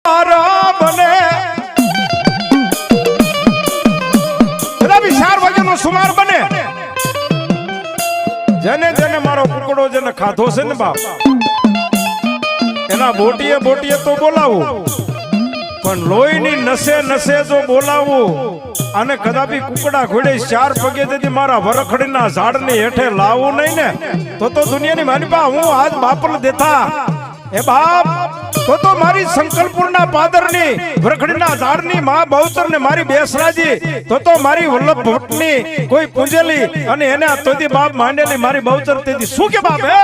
બને રવિ 4 વાગ્યાનો સુમાર બને જેને જેને મારો કુકડો જેને ખાધો છે ને બાપ એના બોટીએ તો બોલાવું પણ લોહીની નસે નસે જો બોલાવું અને કદાપી કુકડા ઘોડે 4 પગે જેથી મારા વરખડીના ઝાડની હેઠે લાવું નહીં ને તો દુનિયાની મારી પા હું આજ બાપલ દેતા એ બાપ તો મારી સંકલ્પુરના પાદરની વરખડીના ઝાડની માં બહુચર ને મારી બેસરાજી તો મારી વલ્લભ ભટ્ટની કોઈ પૂંજેલી અને એને તોથી બાપ માંડેલી મારી બહુચર તેથી શું કે બાપ હે